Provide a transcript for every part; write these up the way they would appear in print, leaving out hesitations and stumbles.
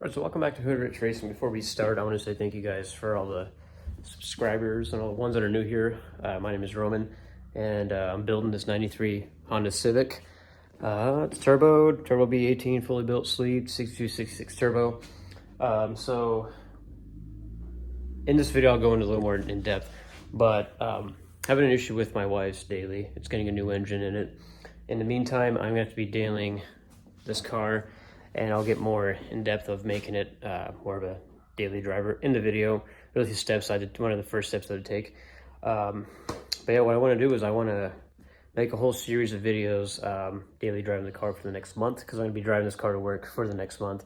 Alright, so welcome back to Hood Rich Racing. Before we start, I want to say thank you guys for all the subscribers and all the ones that are new here. My name is Roman, and I'm building this 93 Honda Civic. It's turbo B18, fully built sleeved, 6266 turbo. So in this video, I'll go into a little more in depth, but having an issue with my wife's daily. It's getting a new engine in it. In the meantime, I'm going to have to be dailying this car, and I'll get more in depth of making it more of a daily driver in the video. Really steps I did, one of the first steps I would take. But yeah, what I want to do is I want to make a whole series of videos daily driving the car for the next month, because I'm going to be driving this car to work for the next month.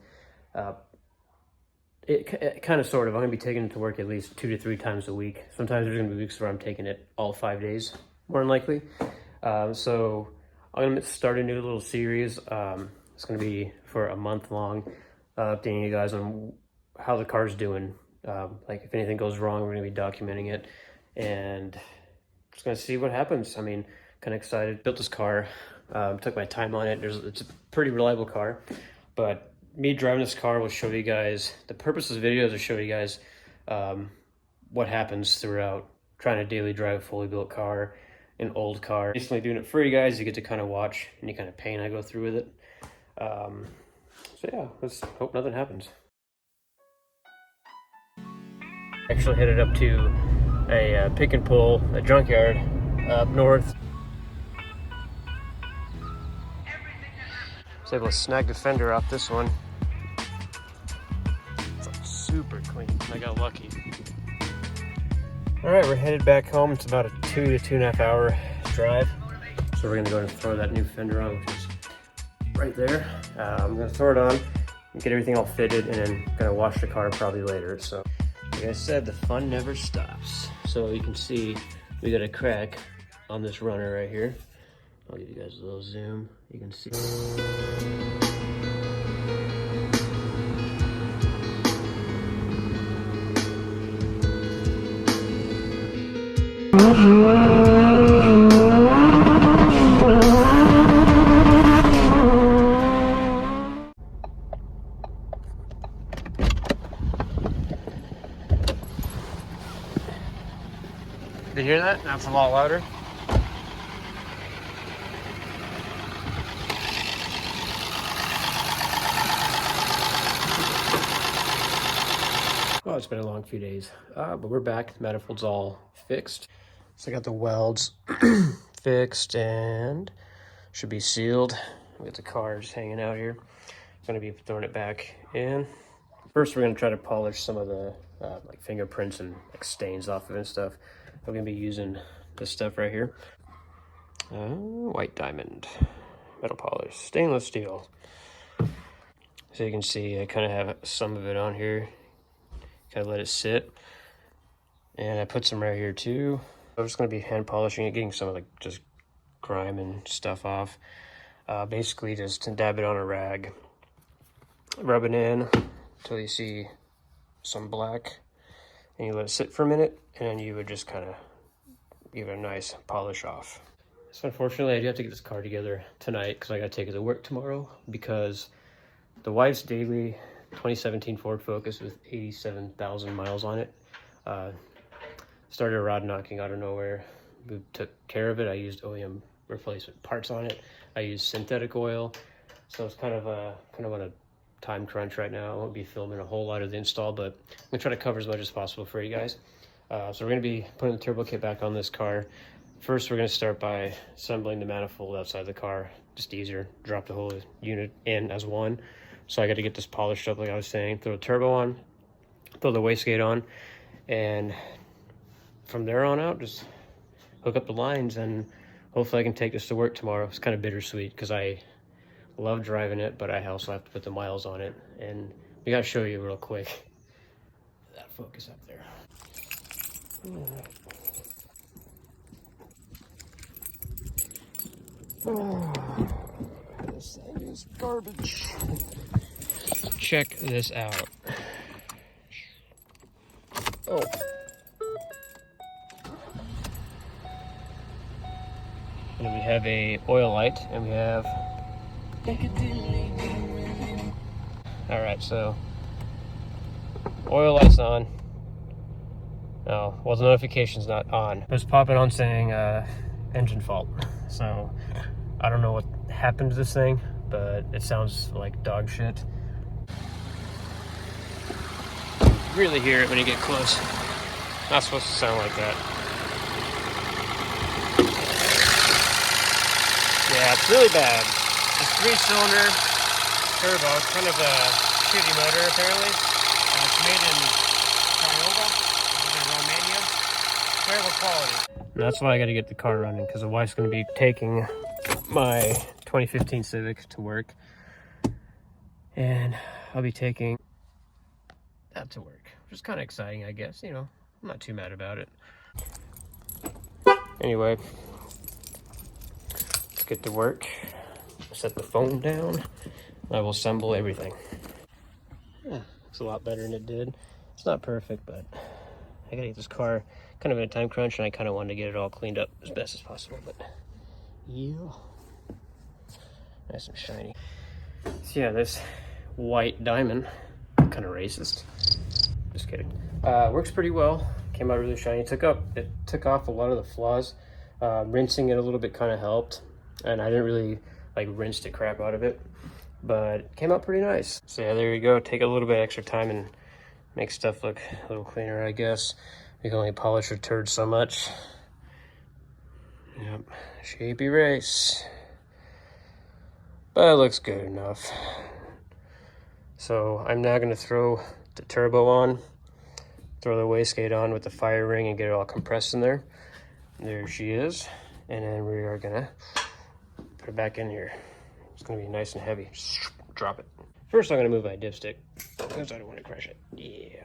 It kind of sort of, I'm going to be taking it to work at least 2 to 3 times a week. Sometimes there's going to be weeks where I'm taking it all 5 days, more than likely. So I'm going to start a new little series. It's going to be for a month long, updating you guys on how the car's doing. Like if anything goes wrong, we're going to be documenting it, and just going to see what happens. I mean, kind of excited. Built this car, took my time on it. It's a pretty reliable car, but me driving this car will show you guys, the purpose of this video is to show you guys what happens throughout trying to daily drive a fully built car, an old car. Basically doing it for you guys. You get to kind of watch any kind of pain I go through with it. So yeah, let's hope nothing happens. Actually headed up to a pick and pull, a junkyard up north. Was able to snag the fender off this one. It's super clean. I got lucky. All right, we're headed back home. It's about a 2 to 2.5 hour drive. So we're gonna go and throw that new fender on, which is right there. I'm gonna throw it on and get everything all fitted, and then gonna wash the car probably later. So like I said, the fun never stops. So you can see we got a crack on this runner right here. I'll give you guys a little zoom. You can see. Did you hear that? That's a lot louder. Oh, it's been a long few days, but we're back. The manifold's all fixed. So I got the welds fixed and should be sealed. We got the car just hanging out here. Gonna be throwing it back in. First, we're gonna try to polish some of the like fingerprints and like stains off of it and stuff. We're gonna be using this stuff right here. White diamond, metal polish, stainless steel. So you can see I kind of have some of it on here. Kind of let it sit. And I put some right here too. I'm just gonna be hand polishing it, getting some of like just grime and stuff off. Basically just to dab it on a rag, rub it in until you see some black, and you let it sit for a minute, and then you would just kind of give it a nice polish off. So unfortunately, I do have to get this car together tonight because I got to take it to work tomorrow, because the wife's daily 2017 Ford Focus with 87,000 miles on it started a rod knocking out of nowhere. We took care of it. I used OEM replacement parts on it. I used synthetic oil, so it's kind of on a time crunch right now. I won't be filming a whole lot of the install, but I'm gonna try to cover as much as possible for you guys. So we're gonna be putting the turbo kit back on this car. First, we're gonna start by assembling the manifold outside the car. Just easier, drop the whole unit in as one. So I got to get this polished up, like I was saying. Throw the turbo on, throw the wastegate on, and from there on out, just hook up the lines, and hopefully I can take this to work tomorrow. It's kind of bittersweet because I love driving it, but I also have to put the miles on it. And we got to show you real quick that Focus up there. Oh, this thing is garbage. Check this out. Oh. And we have a oil light, and we have... Alright, so Oil light's on. Oh, well, the notification's not on. It's popping on saying engine fault. So I don't know what happened to this thing, but it sounds like dog shit. You really hear it when you get close. Not supposed to sound like that. Yeah, it's really bad. It's 3-cylinder turbo. It's kind of a shitty motor, apparently. It's made in Craiova, which is in Romania. Terrible quality. And that's why I got to get the car running, because the wife's going to be taking my 2015 Civic to work. And I'll be taking that to work, which is kind of exciting, I guess. You know, I'm not too mad about it. Anyway, let's get to work. Set the phone down. I will assemble everything. Yeah, looks a lot better than it did. It's not perfect, but I gotta get this car kind of in a time crunch, and I kind of wanted to get it all cleaned up as best as possible. But yeah, nice and shiny. So yeah, this white diamond, kind of racist. Just kidding. Works pretty well. Came out really shiny. It took off a lot of the flaws. Rinsing it a little bit kind of helped, and I didn't really like rinse the crap out of it, but it came out pretty nice. So yeah, there you go. Take a little bit extra time and make stuff look a little cleaner, I guess. You can only polish a turd so much. Yep, shapey race, but it looks good enough. So I'm now gonna throw the turbo on, throw the wastegate on with the fire ring, and get it all compressed in there. There she is. And then we are gonna put it back in here. It's gonna be nice and heavy. Just drop it. First, I'm gonna move my dipstick because I don't want to crush it. Yeah.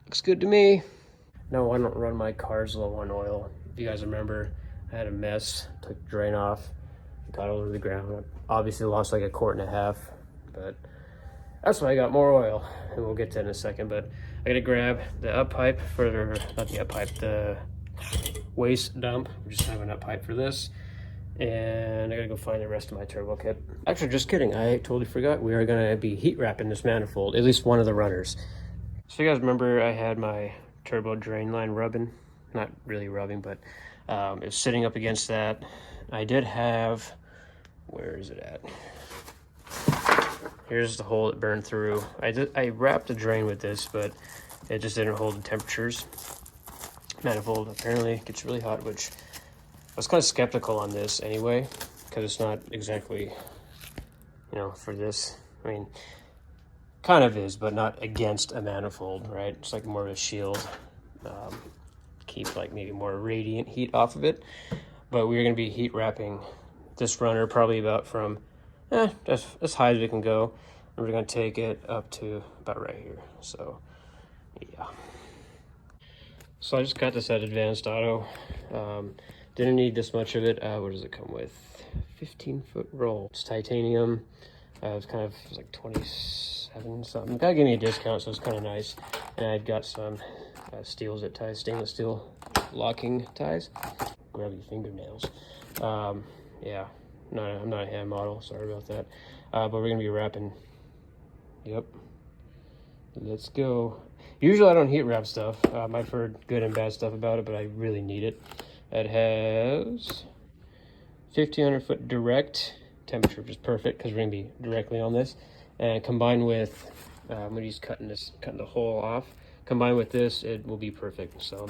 Looks good to me. No, I don't run my cars low on oil. If you guys remember, I had a mess, took the drain off, got all over the ground. I obviously lost like 1.5 quarts, but that's why I got more oil, and we'll get to that in a second. But I gotta grab the up pipe for, not the up pipe, the waste dump. We just have an up pipe for this, and I gotta go find the rest of my turbo kit. Actually, just kidding, I totally forgot. We are gonna be heat wrapping this manifold, at least one of the runners. So you guys remember I had my turbo drain line rubbing, not really rubbing, but it was sitting up against that. I did have, where is it at? Here's the hole it burned through. I wrapped the drain with this, but it just didn't hold the temperatures. Manifold apparently gets really hot, which I was kind of skeptical on this anyway, because it's not exactly, you know, for this. I mean, kind of is, but not against a manifold, right? It's like more of a shield. Keep like maybe more radiant heat off of it. But we're going to be heat wrapping this runner probably about from just as high as it can go. And we're going to take it up to about right here. So yeah. So I just got this at Advanced Auto. Didn't need this much of it. What does it come with? 15-foot roll. It's titanium. It was like 27 something. Gotta give me a discount, so it's kind of nice. And I've got some steel zip ties, stainless steel locking ties. Grab your fingernails. Yeah, no, I'm not a hand model. Sorry about that. But we're gonna be wrapping. Yep. Let's go. Usually I don't heat wrap stuff. I've heard good and bad stuff about it, but I really need it. It has 1500 foot direct temperature, which is perfect because we're gonna be directly on this. And combined with, I'm gonna use cutting the hole off. Combined with this, it will be perfect. So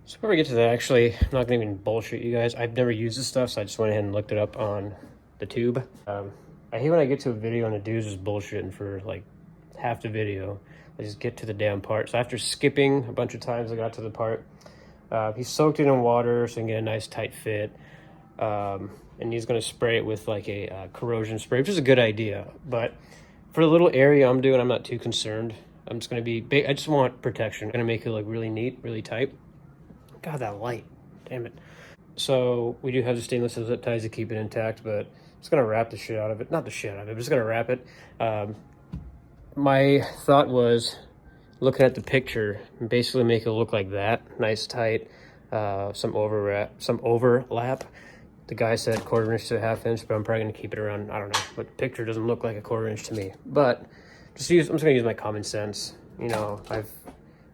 before we get to that, actually, I'm not gonna even bullshit you guys. I've never used this stuff, so I just went ahead and looked it up on the tube. I hate when I get to a video and the dude's just bullshitting for like half the video. I just get to the damn part. So after skipping a bunch of times, I got to the part. He soaked it in water so he can get a nice tight fit. And he's gonna spray it with like a corrosion spray, which is a good idea. But for the little area I'm doing, I'm not too concerned. I'm just gonna be, I just want protection. I'm gonna make it look really neat, really tight. God, that light, damn it. So we do have the stainless steel zip ties to keep it intact, but I'm just gonna wrap the shit out of it. Not the shit out of it, I'm just gonna wrap it. My thought was looking at the picture and basically make it look like that, nice, tight, some overlap. The guy said 1/4 inch to 1/2 inch, but I'm probably gonna keep it around, I don't know, but the picture doesn't look like 1/4 inch to me. But I'm just gonna use my common sense. You know,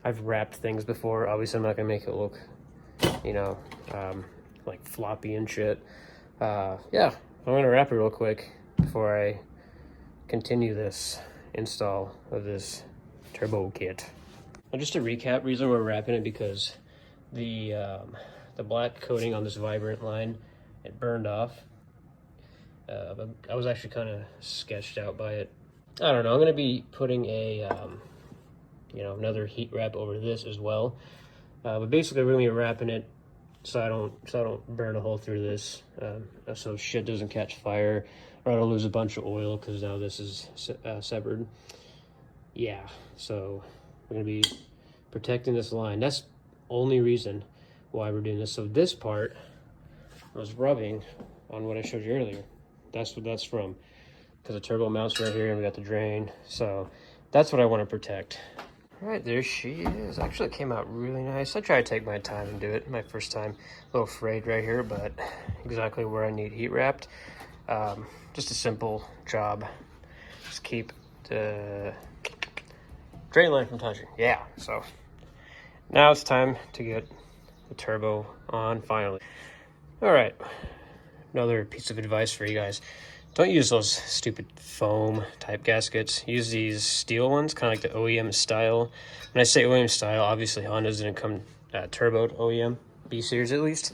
I've wrapped things before. Obviously, I'm not gonna make it look, you know, like floppy and shit. Yeah, I'm gonna wrap it real quick before I continue this install of this turbo kit. And just to recap, reason we're wrapping it because the black coating on this Vibrant line, it burned off. But I was actually kind of sketched out by it. I don't know. I'm gonna be putting a you know, another heat wrap over this as well. But basically, we're gonna be wrapping it so I don't burn a hole through this, so shit doesn't catch fire, or I don't lose a bunch of oil because now this is severed. Yeah, so we're gonna be protecting this line. That's only reason why we're doing this. So this part was rubbing on what I showed you earlier. That's what that's from, because the turbo mounts right here and we got the drain. So that's what I want to protect. All right, there she is. Actually, it came out really nice. I try to take my time and do it. My first time, a little frayed right here, but exactly where I need heat wrapped. Just a simple job. Just keep the drain line from touching. Yeah, so now it's time to get the turbo on finally. All right, another piece of advice for you guys. Don't use those stupid foam type gaskets. Use these steel ones, kind of like the OEM style. When I say OEM style, obviously Honda's didn't come turboed OEM, B series at least.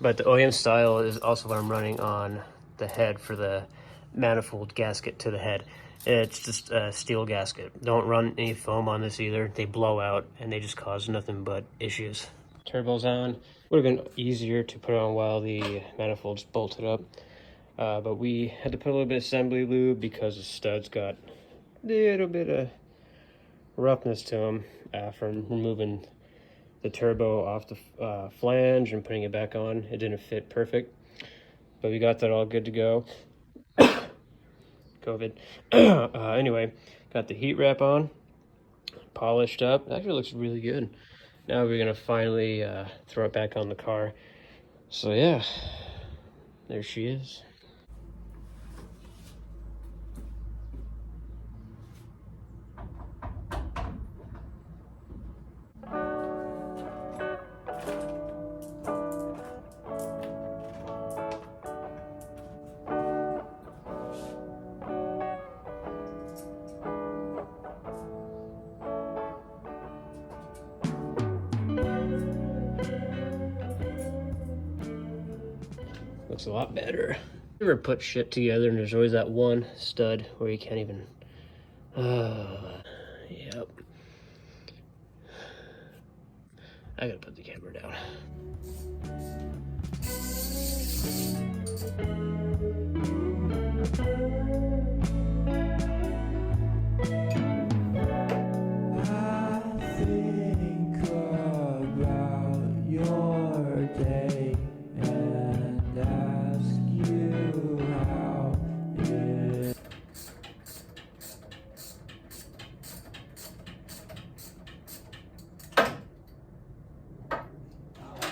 But the OEM style is also what I'm running on the head for the manifold gasket to the head. It's just a steel gasket. Don't run any foam on this either. They blow out and they just cause nothing but issues. Turbo's on. Would have been easier to put on while the manifold's bolted up. But we had to put a little bit of assembly lube because the studs got a little bit of roughness to them from removing the turbo off the flange and putting it back on. It didn't fit perfect, but we got that all good to go. COVID. Anyway, got the heat wrap on, polished up. It actually looks really good. Now we're gonna finally throw it back on the car. So yeah, there she is. Looks a lot better. You ever put shit together and there's always that one stud where you can't even... Yep. I gotta put the camera down.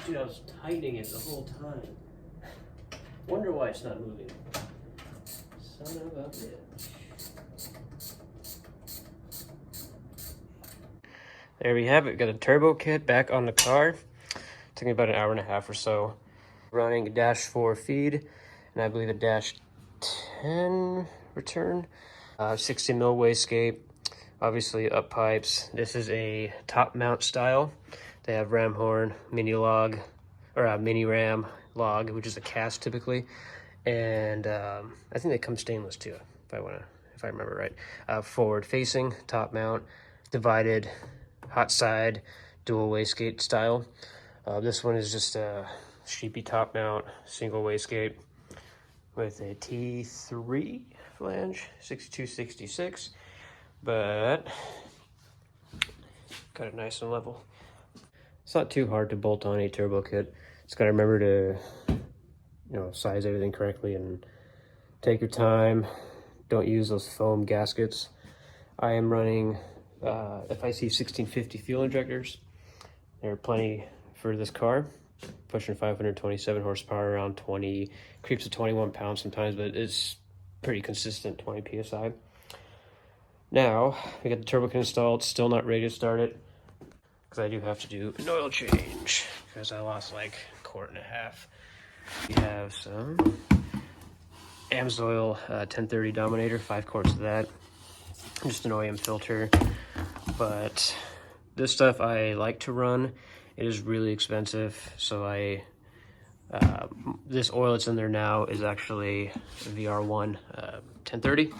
Dude, I was tightening it the whole time. Wonder why it's not moving. Son of a bitch. There we have it. Got a turbo kit back on the car. Took me about an hour and a half or so. Running a dash 4 feed, and I believe a dash 10 return. 60 mil wastegate. Obviously up pipes. This is a top mount style. They have ram horn, mini log, or a mini ram log, which is a cast typically, and I think they come stainless too, if I remember right. Forward facing, top mount, divided, hot side, dual wastegate style. This one is just a sheepy top mount, single wastegate with a T3 flange, 6266, but got it nice and level. It's not too hard to bolt on a turbo kit. Just gotta remember to, you know, size everything correctly and take your time. Don't use those foam gaskets. I am running FIC 1650 fuel injectors. There are plenty for this car. Pushing 527 horsepower, around 20, creeps to 21 pounds sometimes, but it's pretty consistent, 20 PSI. Now, we got the turbo kit installed, still not ready to start it, because I do have to do an oil change, because I lost like a quart and a half. We have some AMSOIL 1030 Dominator, 5 quarts of that, just an OEM filter. But this stuff I like to run. It is really expensive, so this oil that's in there now is actually VR1 1030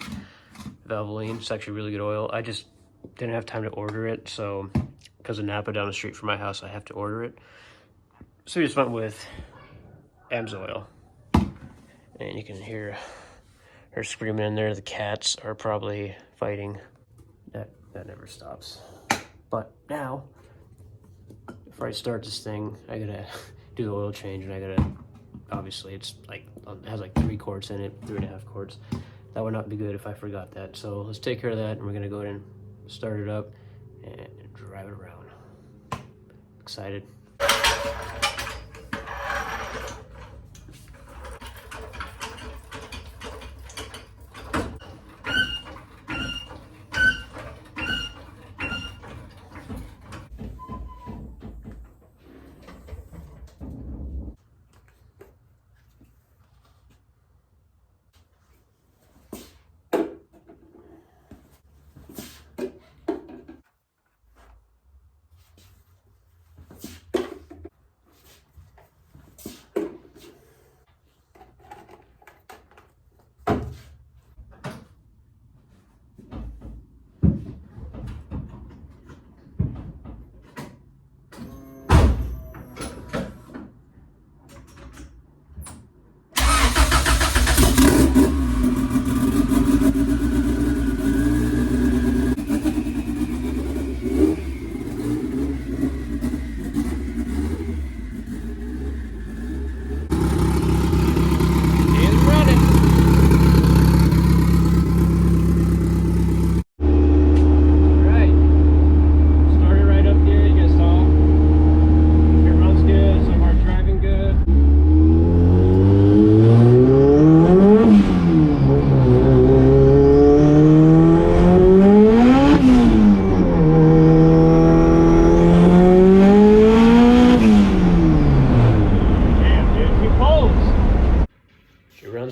Valvoline. It's actually really good oil. I just didn't have time to order it, so because of Napa down the street from my house, I have to order it. So we just went with AMSOIL, and you can hear her screaming in there. The cats are probably fighting. That never stops. But now, before I start this thing, I gotta do the oil change, and I gotta, obviously it's like, it has like 3 quarts in it, 3.5 quarts. That would not be good if I forgot that. So let's take care of that, and we're gonna go ahead and start it up and drive it around. Excited.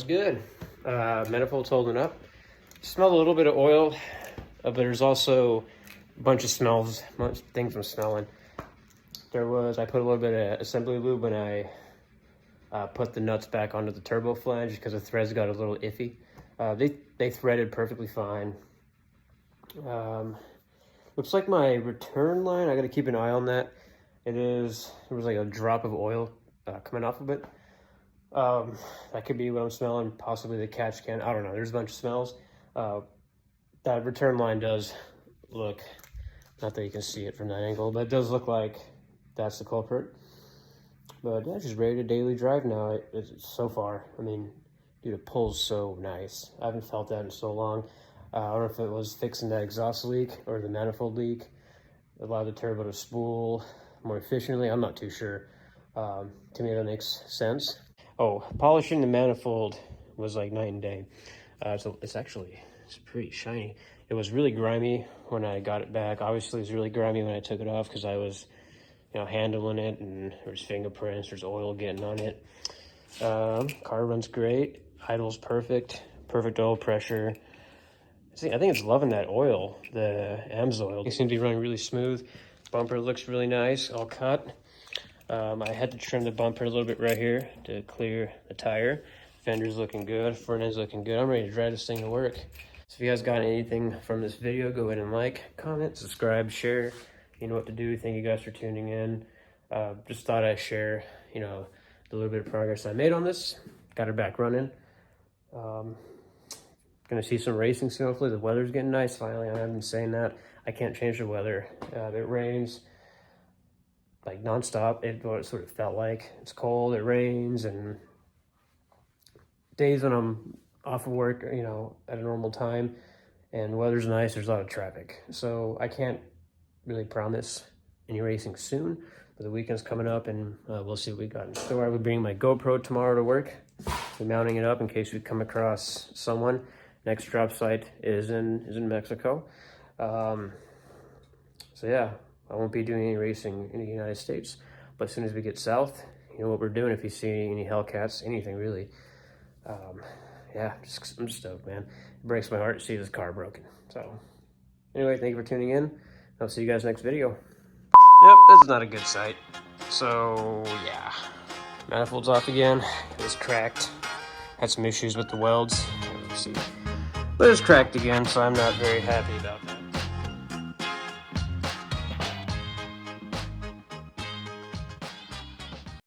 Good. Manifold's holding up. Smell a little bit of oil, but there's also a bunch of smells, things I'm smelling. I put a little bit of assembly lube when I put the nuts back onto the turbo flange because the threads got a little iffy. They threaded perfectly fine. Looks like my return line, I gotta keep an eye on that. There was like a drop of oil coming off of it. That could be what I'm smelling, possibly the catch can. I don't know, there's a bunch of smells. That return line does look, not that you can see it from that angle, but it does look like that's the culprit. But yeah, just ready to daily drive now. It's so far, I mean, dude, it pulls so nice. I haven't felt that in so long. I don't know if it was fixing that exhaust leak or the manifold leak. Allowed the turbo to spool more efficiently. I'm not too sure. To me, that makes sense. Oh, polishing the manifold was like night and day. So it's pretty shiny. It was really grimy when I got it back. Obviously, it was really grimy when I took it off because I was, handling it, and there's fingerprints, there's oil getting on it. Car runs great. Idle's perfect. Perfect oil pressure. I think it's loving that oil, the AMSOIL. It seems to be running really smooth. Bumper looks really nice, all cut. I had to trim the bumper a little bit right here to clear the tire. Fender's looking good, front end's looking good. I'm ready to drive this thing to work. So if you guys got anything from this video, go ahead and like, comment, subscribe, share. You know what to do. Thank you guys for tuning in. Just thought I'd share, the little bit of progress I made on this. Got her back running. Gonna see some racing soon. Hopefully the weather's getting nice finally. I've been saying that. I can't change the weather. It rains like nonstop. It sort of felt like. It's cold, it rains, and days when I'm off of work, at a normal time, and the weather's nice, there's a lot of traffic. So I can't really promise any racing soon, but the weekend's coming up, and we'll see what we got in store. I would bring my GoPro tomorrow to work. We're mounting it up in case we come across someone. Next drop site is in Mexico. So yeah, I won't be doing any racing in the United States, but as soon as we get south, you know what we're doing. If you see any Hellcats, anything really, yeah, I'm stoked, man. It breaks my heart to see this car broken. So anyway, thank you for tuning in. I'll see you guys next video. Yep, this is not a good sight. So yeah, manifold's off again. It was cracked. Had some issues with the welds. Let's see, but it's cracked again, so I'm not very happy about that.